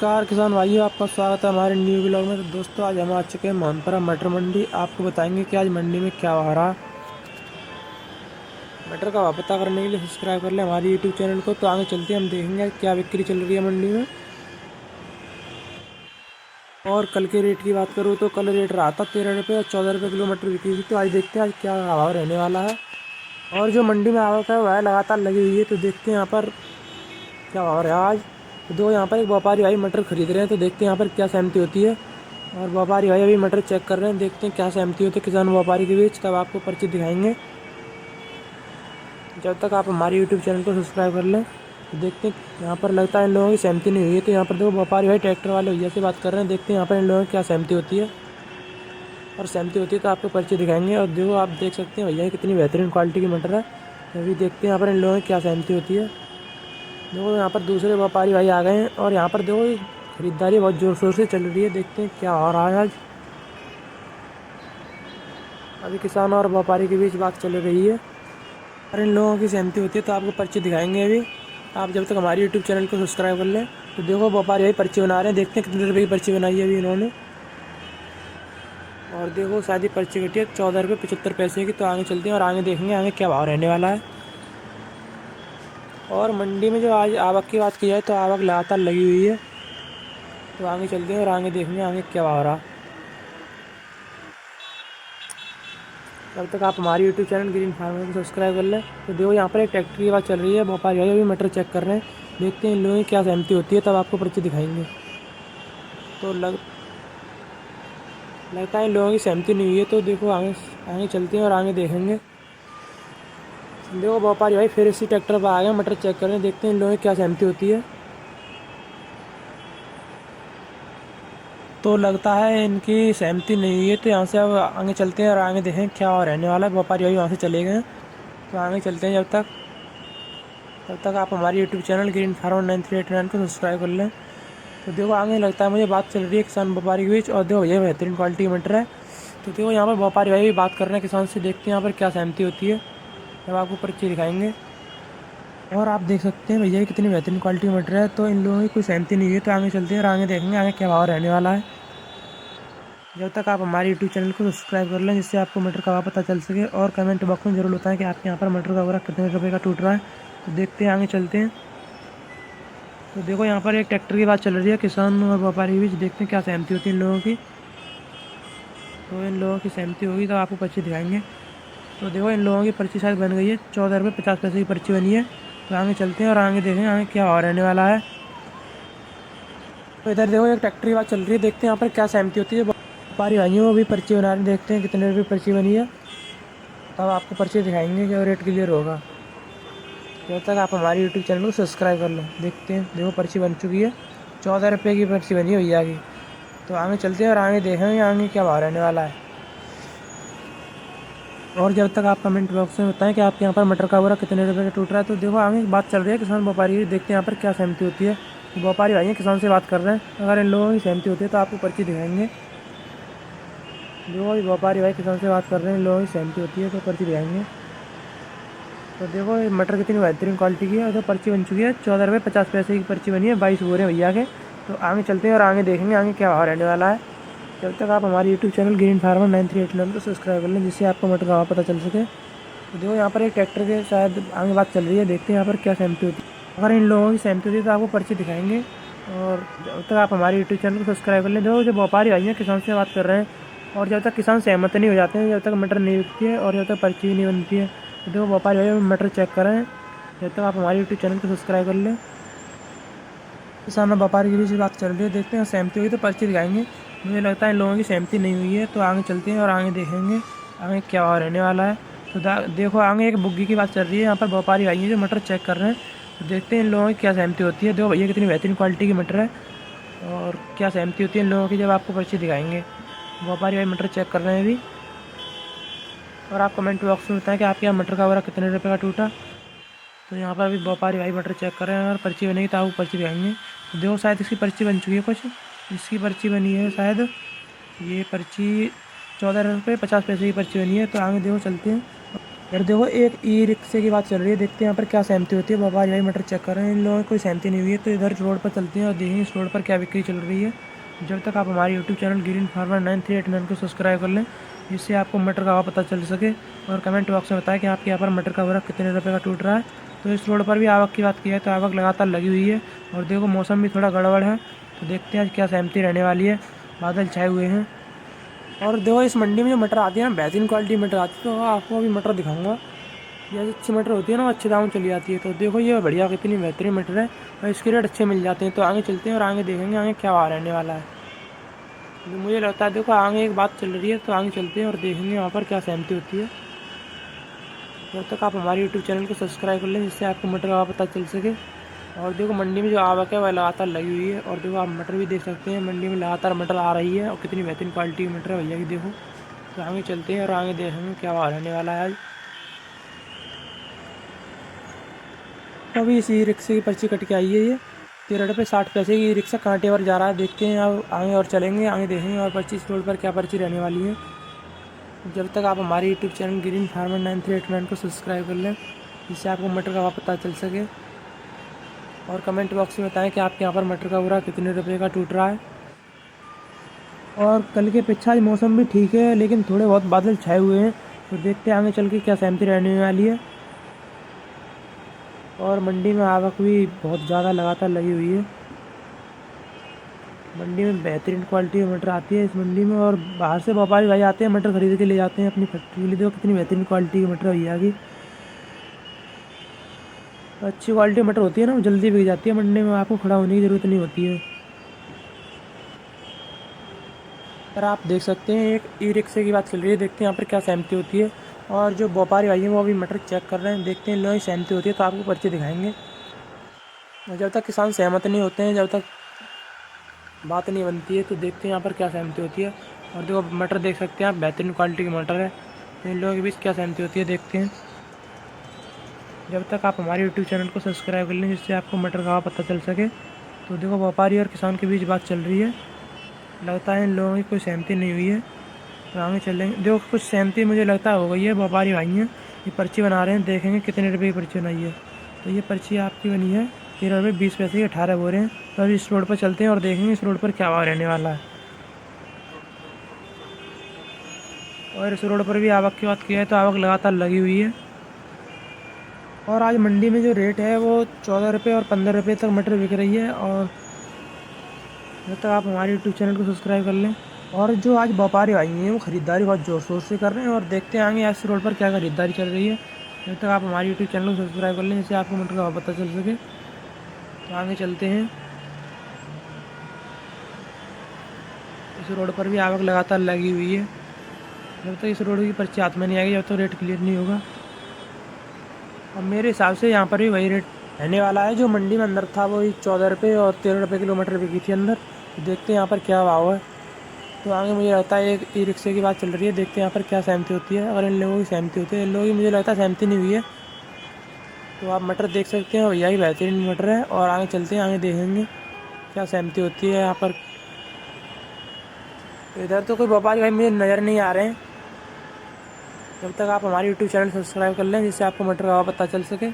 नमस्कार किसान भाइयों, आपका स्वागत है हमारे न्यू ब्लॉग में। तो दोस्तों आज हम आ चुके हैं मोहनपुरा मटर मंडी। आपको बताएंगे कि आज मंडी में क्या हो रहा। मटर का भाव पता करने के लिए सब्सक्राइब कर लें हमारे यूट्यूब चैनल को। तो आगे चलते हैं, हम देखेंगे क्या बिक्री चल रही है मंडी में। और कल के रेट की बात करूँ तो कल रेट रहा था 13 रुपये और 14 रुपये किलो मटर बिक्री थी। तो आज देखते हैं आज क्या भाव रहने वाला है। और जो मंडी में आवक है वह लगातार लगी हुई है। तो देखते हैं यहाँ पर क्या भाव रहा आज। तो दो यहाँ पर एक व्यापारी भाई मटर खरीद रहे हैं, तो देखते हैं यहाँ पर क्या सहमति होती है। और व्यापारी भाई अभी मटर चेक कर रहे हैं, देखते हैं क्या सहमति होती है किसान व्यापारी के बीच, तब आपको पर्ची दिखाएंगे। जब तक आप हमारे यूट्यूब चैनल को सब्सक्राइब कर लें। तो देखते हैं यहाँ पर लगता है इन लोगों की सहमति नहीं हुई है। तो यहाँ पर दो व्यापारी भाई ट्रैक्टर वाले भैया से बात कर रहे हैं, देखते हैं यहाँ पर इन लोगों की क्या सहमति होती है। और सहमति होती है तो आपको पर्ची दिखाएंगे। और देखो आप देख सकते हैं भैया कितनी बेहतरीन क्वालिटी की मटर है। अभी देखते हैं यहाँ पर इन लोगों की क्या सहमति होती है। देखो यहाँ पर दूसरे व्यापारी भाई आ गए हैं और यहाँ पर देखो खरीदारी बहुत ज़ोर शोर से चल रही है। देखते हैं क्या हो रहा है आज। अभी किसान और व्यापारी के बीच बात चल रही है और इन लोगों की सहमति होती है तो आपको पर्ची दिखाएंगे। अभी आप जब तक हमारे यूट्यूब चैनल को सब्सक्राइब कर लें। तो देखो व्यापारी भाई पर्ची बना रहे हैं, देखते हैं कितने रुपये की पर्ची बनाई है अभी इन्होंने। और देखो शायद ही पर्ची कटी है 14 रुपये 75 पैसे की। तो आगे चलते हैं और आगे देखेंगे आगे क्या भाव रहने वाला है। और मंडी में जो आज आवक की बात की जाए तो आवक लगातार लगी हुई है। तो आगे चलते हैं और आगे देखेंगे आगे क्या भाव रहा। तब तक आप हमारे यूट्यूब चैनल ग्रीन फार्मर को सब्सक्राइब कर लें। तो देखो यहाँ पर एक ट्रैक्टर की बात चल रही है, व्यापारी भाई अभी मटर चेक कर रहे हैं, देखते हैं इन लोगों की क्या सहमति होती है, तब आपको पर्ची दिखाएंगे। तो लगता है इन लोगों की सहमति नहीं हुई है। तो देखो आगे आगे चलते हैं और आगे देखेंगे। देखो व्यापारी भाई फिर इसी ट्रैक्टर पर आ गए, मटर चेक कर रहे हैं, देखते हैं इन लोगों की क्या सहमति होती है। तो लगता है इनकी सहमति नहीं हुई है। तो यहाँ से अब आगे चलते हैं और आगे देखें क्या और रहने वाला है। व्यापारी भाई वहाँ से चले गए, तो आगे चलते हैं। तब तक आप हमारे यूट्यूब चैनल ग्रीन फार्मर 9389 को सब्सक्राइब कर लें। तो देखो आगे लगता है मुझे बात चल रही है किसान व्यापारी के बीच। और देखो भैया बेहतरीन क्वालिटी की मटर है। तो देखो यहाँ पर व्यापारी भाई भी बात कर रहे हैं किसान से, देखते हैं यहाँ पर क्या सहमति होती है, जब आपको पर्ची दिखाएंगे। और आप देख सकते हैं भैया कितनी बेहतरीन क्वालिटी की मटर है। तो इन लोगों की कोई सहमति नहीं है। तो आगे चलते हैं और आगे देखेंगे आगे क्या भाव रहने वाला है। जब तक आप हमारे यूट्यूब चैनल को सब्सक्राइब कर लें, जिससे आपको मटर का भाव पता चल सके। और कमेंट बॉक्स में जरूर बताएं कि आपके यहाँ पर मटर का बोरा कितने रुपये का टूट रहा है। तो देखते हैं आगे चलते हैं। तो देखो यहाँ पर एक ट्रैक्टर की बात चल रही है किसान और व्यापारी के बीच, देखते हैं क्या सहमति होती है इन लोगों की। तो इन लोगों की सहमति होगी तो आपको पर्ची दिखाएंगे। तो देखो इन लोगों की पर्ची शायद बन गई है, 14 रुपये 50 पैसे की पर्ची बनी है। तो आगे चलते हैं और आगे देखें आगे क्या भाव रहने वाला है। तो इधर देखो एक ट्रैक्टर की बात चल रही है, देखते हैं यहाँ पर क्या सहमति होती है। व्यापारी भाइयों अभी पर्ची बना रहे हैं, देखते हैं कितने रुपये पर्ची बनी है, तब आपको पर्ची दिखाएंगे कि रेट क्लियर होगा। जब तक आप हमारे यूट्यूब चैनल को सब्सक्राइब कर लें। देखते हैं देखो पर्ची बन चुकी है, 14 रुपये की पर्ची बनी है भैया की। तो आगे चलते हैं और आगे देखेंगे आगे क्या भाव रहने वाला है। और जब तक आप कमेंट बॉक्स में बताएं कि आपके यहाँ पर मटर का बोरा कितने रुपये का टूट रहा है। तो देखो आगे बात चल रही है किसान व्यापारी की, देखते हैं यहाँ पर क्या सहमति होती है। व्यापारी भाई किसान से बात कर रहे हैं, अगर इन लोगों की सहमति होती है तो आपको पर्ची दिखाएंगे। देखो व्यापारी भाई किसान से बात कर रहे हैं, इन लोगों की सहमति होती है तो पर्ची दिखाएंगे। तो देखो ये मटर कितनी बेहतरीन क्वालिटी की है। और तो पर्ची बन चुकी है, 14 रुपये 50 पैसे की पर्ची बनी है, 22 बोरे भैया के। तो आगे चलते हैं और आगे देखेंगे आगे क्या भाव रहने वाला है। जब तक आप हमारे यूट्यूब चैनल ग्रीन फार्मर 9389 को सब्सक्राइब कर लें, जिससे आपको मटर का भाव पता चल सके। तो देखो यहाँ पर एक ट्रैक्टर के शायद आगे बात चल रही है, देखते हैं यहाँ पर क्या सहमति होती है। अगर इन लोगों की सहमति होती है तो आपको पर्ची दिखाएंगे। और जब तक आप हमारे यूट्यूब चैनल को सब्सक्राइब कर लें। देखो जो व्यापारी भाई हैं किसान से बात कर रहे हैं, और जब तक किसान सहमत नहीं हो जाते हैं, जब तक मटर नहीं बिकती है और जब तक पर्ची भी नहीं बनती है। तो देखो व्यापारी भाई मटर चेक करें, जब तक आप हमारे यूट्यूब चैनल को सब्सक्राइब कर लें। किसान और व्यापारी के बीच बात चल रही है, देखते हैं सहमति हुई तो पर्ची दिखाएंगे। मुझे लगता है इन लोगों की सहमति नहीं हुई है। तो आगे चलते हैं और आगे देखेंगे आगे क्या भाव रहने वाला है। तो देखो आगे एक बुग्गी की बात चल रही है, यहाँ पर व्यापारी भाई हैं जो मटर चेक कर रहे हैं। तो देखते हैं इन लोगों की क्या सहमति होती है। देखो भैया कितनी बेहतरीन क्वालिटी की मटर है, और क्या सहमति होती है इन लोगों की जब आपको पर्ची दिखाएंगे। व्यापारी भाई मटर चेक कर रहे हैं अभी। और आप कमेंट बॉक्स में बताएं कि आपके यहाँ मटर का बोरा कितने रुपये का टूटा। तो यहाँ पर अभी व्यापारी भाई मटर चेक कर रहे हैं, अगर पर्ची बनेगी तो आपको पर्ची दिखाएंगे। तो देखो शायद इसकी पर्ची बन चुकी है, कुछ इसकी पर्ची बनी है शायद, ये पर्ची 14 रुपये 50 पैसे की पर्ची बनी है। तो आगे देखो चलते हैं यार देखो एक ई रिक्शे की बात चल रही है, देखते हैं यहाँ पर क्या सहमति होती है। व्यापारी भाई मटर चेक कर रहे हैं, इन लोगों की कोई सहमति नहीं हुई है। तो इधर रोड पर चलते हैं और देखेंगे इस रोड पर क्या बिक्री चल रही है। जब तक आप हमारे यूट्यूब चैनल ग्रीन फार्मर 9389 को सब्सक्राइब कर लें, जिससे आपको मटर का भाव पता चल सके। और कमेंट बॉक्स में बताएं कि आपके यहाँ पर मटर का बोरा कितने रुपये का टूट रहा है। तो इस रोड पर भी आवक की बात की है तो आवक लगातार लगी हुई है। और देखो मौसम भी थोड़ा गड़बड़ है, तो देखते हैं आज क्या सहमति रहने वाली है। बादल छाए हुए हैं। और देखो इस मंडी में जो मटर आती है ना, बेहतरीन क्वालिटी मटर आती है। तो आपको अभी मटर दिखाऊंगा। ये अच्छी मटर होती है ना, अच्छे दाम चली जाती है। तो देखो ये बढ़िया कितनी बेहतरीन मटर है और इसके रेट अच्छे मिल जाते हैं। तो आगे चलते हैं और आगे देखेंगे आगे क्या भाव रहने वाला है। तो मुझे लगता है देखो आगे एक बात चल रही है, तो आगे चलते हैं और देखेंगे वहाँ पर क्या सहमति होती है। जब तक आप हमारे यूट्यूब चैनल को सब्सक्राइब कर लें, जिससे आपको मटर का भाव पता चल सके। और देखो मंडी में जो आवक है वह लगातार लगी हुई है। और देखो आप मटर भी देख सकते हैं, मंडी में लगातार मटर आ रही है और कितनी बेहतरीन क्वालिटी की मटर है भैया की देखो। तो आगे चलते हैं और आगे देखेंगे क्या भाव रहने वाला है आज। अभी इसी रिक्शे की पर्ची कट के आई है। ये 13 रुपये 60 पैसे की रिक्शा कांटे पर जा रहा है। देखते हैं अब आगे और चलेंगे, आगे देखेंगे और पर्ची इस रोड पर क्या पर्ची रहने वाली है। जब तक आप हमारे यूट्यूब चैनल ग्रीन फार्मर 9389 को सब्सक्राइब कर लें, जिससे आपको मटर का भाव पता चल सके। और कमेंट बॉक्स में बताएं कि आपके यहाँ पर मटर का बोरा कितने रुपये का टूट रहा है। और कल के अपेक्षा आज मौसम भी ठीक है, लेकिन थोड़े बहुत बादल छाए हुए हैं। तो देखते हैं आगे चल के क्या सहमति रहने वाली है। और मंडी में आवक भी बहुत ज़्यादा लगातार लगी हुई है। मंडी में बेहतरीन क्वालिटी की मटर आती है इस मंडी में। और बाहर से व्यापारी भाई आते हैं, मटर खरीद के ले जाते हैं अपनी फैक्ट्री के लिए। देखो कितनी बेहतरीन क्वालिटी की मटर भैया की। अच्छी क्वालिटी मटर होती है ना, वो जल्दी बिक जाती है मंडी में, आपको खड़ा होने की ज़रूरत नहीं होती है। पर आप देख सकते हैं एक ई रिक्शे की बात चल रही है, देखते हैं यहाँ पर क्या सहमति होती है। और जो व्यापारी भाई हैं वो अभी मटर चेक कर रहे हैं, देखते हैं लोगों की सहमति होती है तो आपको पर्ची दिखाएंगे। और जब तक किसान सहमत नहीं होते हैं, जब तक बात नहीं बनती है, तो देखते हैं यहाँ पर क्या सहमति होती है। और देखो मटर देख सकते हैं आप, बेहतरीन क्वालिटी की मटर है। तो इन लोगों के बीच क्या सहमति होती है देखते हैं। जब तक आप हमारे यूट्यूब चैनल को सब्सक्राइब कर लें, जिससे आपको मटर का भाव पता चल सके। तो देखो व्यापारी और किसान के बीच बात चल रही है, लगता है इन लोगों की कोई सहमति नहीं हुई है। तो आगे चलेंगे, देखो कुछ सहमति मुझे लगता हो गई है। व्यापारी भाई हैं, ये पर्ची बना रहे हैं, देखेंगे कितने रुपये की पर्ची बनाई है। तो ये पर्ची आपकी बनी है 13 रुपये 20 पैसे की, 18 बोरे हैं। तो अभी इस रोड पर चलते हैं और देखेंगे इस रोड पर क्या भाव रहने वाला है। और इस रोड पर भी आवक की बात की है तो आवक लगातार लगी हुई है। और आज मंडी में जो रेट है वो 14 रुपये और 15 रुपये तक मटर बिक रही है। और जब तक आप हमारे यूट्यूब चैनल को सब्सक्राइब कर लें। और जो आज व्यापारी भाई हैं वो ख़रीदारी बहुत ज़ोर शोर से कर रहे हैं। और देखते हैं आगे इस रोड पर क्या ख़रीदारी चल रही है। जब तक आप हमारे यूट्यूब चैनल को सब्सक्राइब कर लें, जिससे आपको मटर का भाव पता चल सके। तो आगे चलते हैं। इस रोड पर भी आवक लगातार लगी हुई है। जब तक इस रोड की पर्ची हाथ में नहीं आएगी, जब तक रेट क्लियर नहीं होगा। और मेरे हिसाब से यहाँ पर भी वही रेट रहने वाला है जो मंडी में अंदर था, वही 14 रुपये और 13 रुपये किलोमीटर बिकी थी अंदर। तो देखते हैं यहाँ पर क्या भाव है। तो आगे मुझे लगता है एक ई रिक्शे की बात चल रही है, देखते हैं यहाँ पर क्या सहमति होती है। अगर इन लोगों की सहमति होती है, इन लोगों की मुझे लगता है सहमति नहीं हुई है। तो आप मटर देख सकते हैं, भैया की बेहतरीन मटर है। और आगे चलते हैं, आगे देखेंगे क्या सहमति होती है यहाँ पर। इधर तो कोई व्यापारी भाई मुझे नज़र नहीं आ रहे हैं। जब तक आप हमारे यूट्यूब चैनल सब्सक्राइब कर लें, जिससे आपको मटर का भाव पता चल सके।